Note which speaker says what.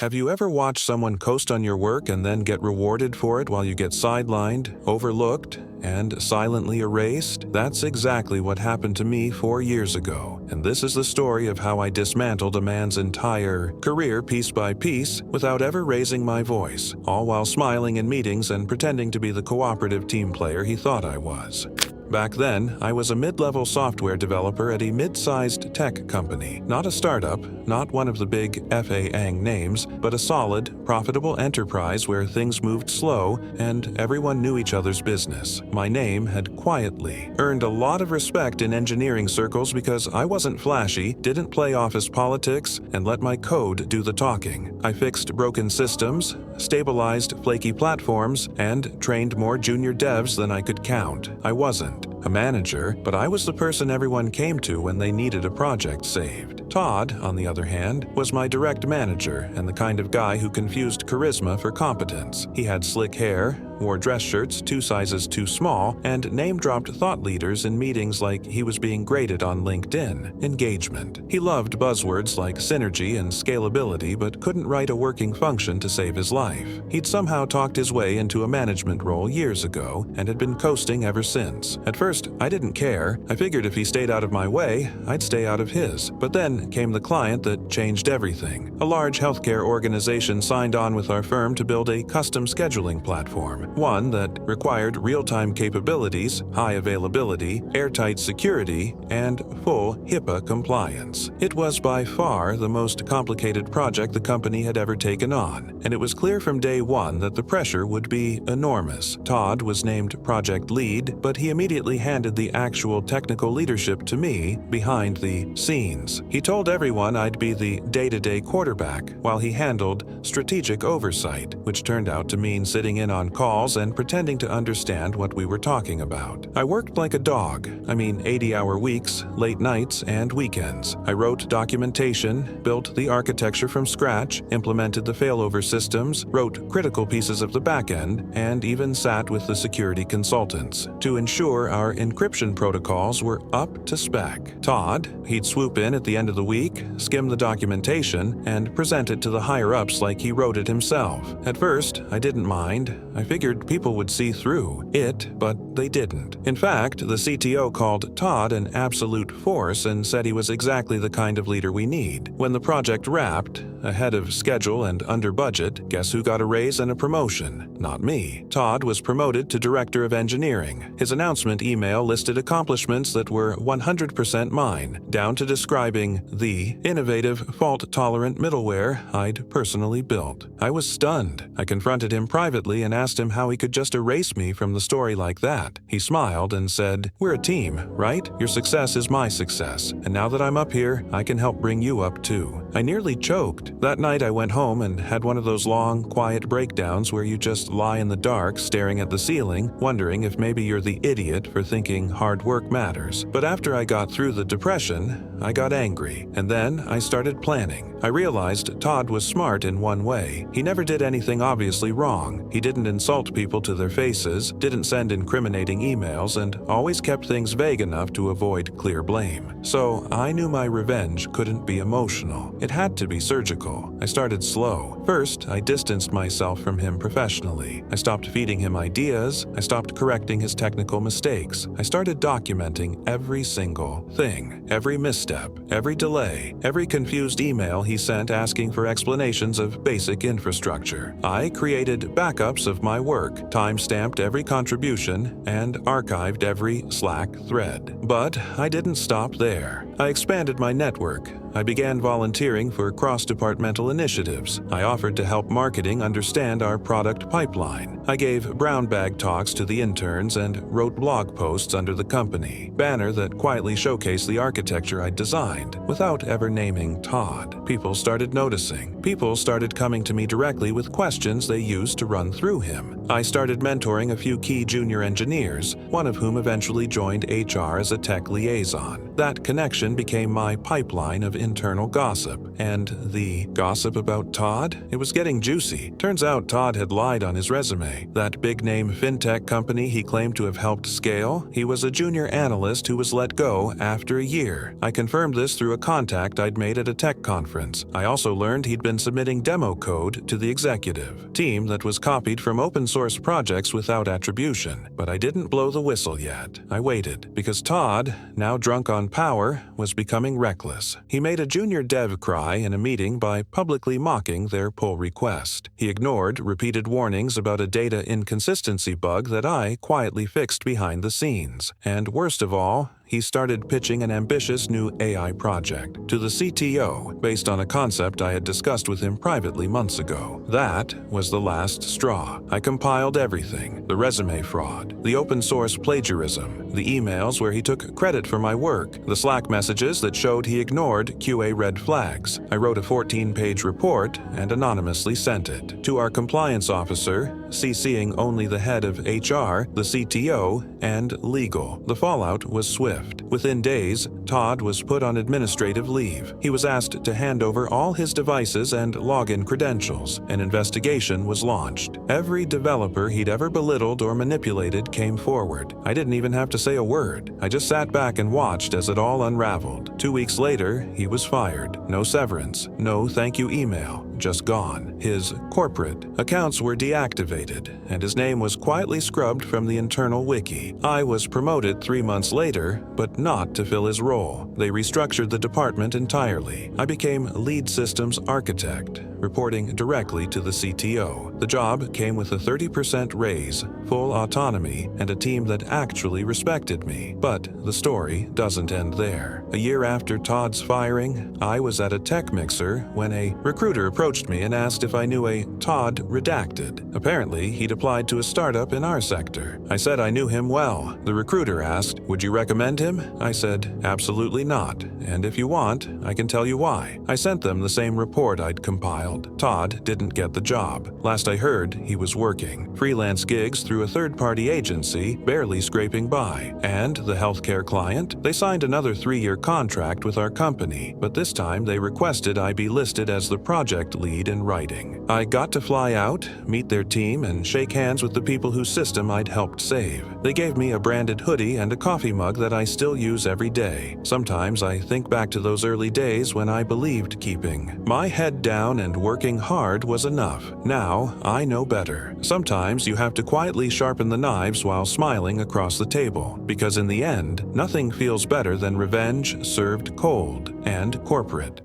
Speaker 1: Have you ever watched someone coast on your work and then get rewarded for it while you get sidelined, overlooked, and silently erased? That's exactly what happened to me 4 years ago, and this is the story of how I dismantled a man's entire career piece by piece without ever raising my voice, all while smiling in meetings and pretending to be the cooperative team player he thought I was. Back then, I was a mid-level software developer at a mid-sized tech company. Not a startup, not one of the big FA-ang names, but a solid, profitable enterprise where things moved slow and everyone knew each other's business. My name had quietly earned a lot of respect in engineering circles because I wasn't flashy, didn't play office politics, and let my code do the talking. I fixed broken systems, stabilized flaky platforms, and trained more junior devs than I could count. I wasn't a manager, but I was the person everyone came to when they needed a project saved. Todd, on the other hand, was my direct manager and the kind of guy who confused charisma for competence. He had slick hair, wore dress shirts 2 sizes too small, and name-dropped thought leaders in meetings like he was being graded on LinkedIn. Engagement. He loved buzzwords like synergy and scalability, but couldn't write a working function to save his life. He'd somehow talked his way into a management role years ago and had been coasting ever since. At first, I didn't care. I figured if he stayed out of my way, I'd stay out of his. But then came the client that changed everything. A large healthcare organization signed on with our firm to build a custom scheduling platform. One that required real-time capabilities, high availability, airtight security, and full HIPAA compliance. It was by far the most complicated project the company had ever taken on, and it was clear from day one that the pressure would be enormous. Todd was named project lead, but he immediately handed the actual technical leadership to me behind the scenes. He told everyone I'd be the day-to-day quarterback, while he handled strategic oversight, which turned out to mean sitting in on calls and pretending to understand what we were talking about. I worked like a dog. 80-hour weeks, late nights, and weekends. I wrote documentation, built the architecture from scratch, implemented the failover systems, wrote critical pieces of the backend, and even sat with the security consultants to ensure our encryption protocols were up to spec. Todd, he'd swoop in at the end of the week, skim the documentation, and present it to the higher-ups like he wrote it himself. At first, I didn't mind. I figured people would see through it, but they didn't. In fact, the CTO called Todd an absolute force and said he was exactly the kind of leader we need. When the project wrapped, ahead of schedule and under budget, guess who got a raise and a promotion? Not me. Todd was promoted to Director of Engineering. His announcement email listed accomplishments that were 100% mine, down to describing the innovative, fault-tolerant middleware I'd personally built. I was stunned. I confronted him privately and asked him how he could just erase me from the story like that. He smiled and said, "We're a team, right? Your success is my success, and now that I'm up here, I can help bring you up too." I nearly choked. That night I went home and had one of those long, quiet breakdowns where you just lie in the dark staring at the ceiling, wondering if maybe you're the idiot for thinking hard work matters. But after I got through the depression, I got angry, and then I started planning. I realized Todd was smart in one way. He never did anything obviously wrong. He didn't insult people to their faces, didn't send incriminating emails, and always kept things vague enough to avoid clear blame. So I knew my revenge couldn't be emotional. It had to be surgical. I started slow. First, I distanced myself from him professionally. I stopped feeding him ideas. I stopped correcting his technical mistakes. I started documenting every single thing, every misstep, every delay, every confused email he sent asking for explanations of basic infrastructure. I created backups of my work, time-stamped every contribution, and archived every Slack thread. But I didn't stop there. I expanded my network. I began volunteering for cross-departmental initiatives. I offered to help marketing understand our product pipeline. I gave brown bag talks to the interns and wrote blog posts under the company banner that quietly showcased the architecture I'd designed without ever naming Todd. People started noticing. People started coming to me directly with questions they used to run through him. I started mentoring a few key junior engineers, one of whom eventually joined HR as a tech liaison. That connection became my pipeline of internal gossip. And the gossip about Todd? It was getting juicy. Turns out Todd had lied on his resume. That big-name fintech company he claimed to have helped scale, he was a junior analyst who was let go after a year. I confirmed this through a contact I'd made at a tech conference. I also learned he'd been submitting demo code to the executive team that was copied from open-source projects without attribution. But I didn't blow the whistle yet. I waited, because Todd, now drunk on power, was becoming reckless. He made a junior dev cry in a meeting by publicly mocking their pull request. He ignored repeated warnings about a data inconsistency bug that I quietly fixed behind the scenes. And worst of all, he started pitching an ambitious new AI project to the CTO based on a concept I had discussed with him privately months ago. That was the last straw. I compiled everything: the resume fraud, the open source plagiarism, the emails where he took credit for my work, the Slack messages that showed he ignored QA red flags. I wrote a 14-page report and anonymously sent it to our compliance officer, CCing only the head of HR, the CTO, and legal. The fallout was swift. Within days, Todd was put on administrative leave. He was asked to hand over all his devices and login credentials. An investigation was launched. Every developer he'd ever belittled or manipulated came forward. I didn't even have to say a word. I just sat back and watched as it all unraveled. 2 weeks later, he was fired. No severance, no thank you email, just gone. His corporate accounts were deactivated, and his name was quietly scrubbed from the internal wiki. I was promoted 3 months later, but not to fill his role. They restructured the department entirely. I became lead systems architect, reporting directly to the CTO. The job came with a 30% raise, full autonomy, and a team that actually respected me. But the story doesn't end there. A year after Todd's firing, I was at a tech mixer when a recruiter approached me and asked if I knew a Todd Redacted. Apparently, he'd applied to a startup in our sector. I said I knew him well. The recruiter asked, "Would you recommend him?" I said, "Absolutely not. And if you want, I can tell you why." I sent them the same report I'd compiled. Todd didn't get the job. Last I heard, he was working freelance gigs through a third-party agency, barely scraping by. And the healthcare client? They signed another 3-year contract with our company, but this time they requested I be listed as the project lead in writing. I got to fly out, meet their team, and shake hands with the people whose system I'd helped save. They gave me a branded hoodie and a coffee mug that I still use every day. Sometimes I think back to those early days when I believed keeping my head down and working hard was enough. Now, I know better. Sometimes you have to quietly sharpen the knives while smiling across the table, because in the end, nothing feels better than revenge served cold and corporate.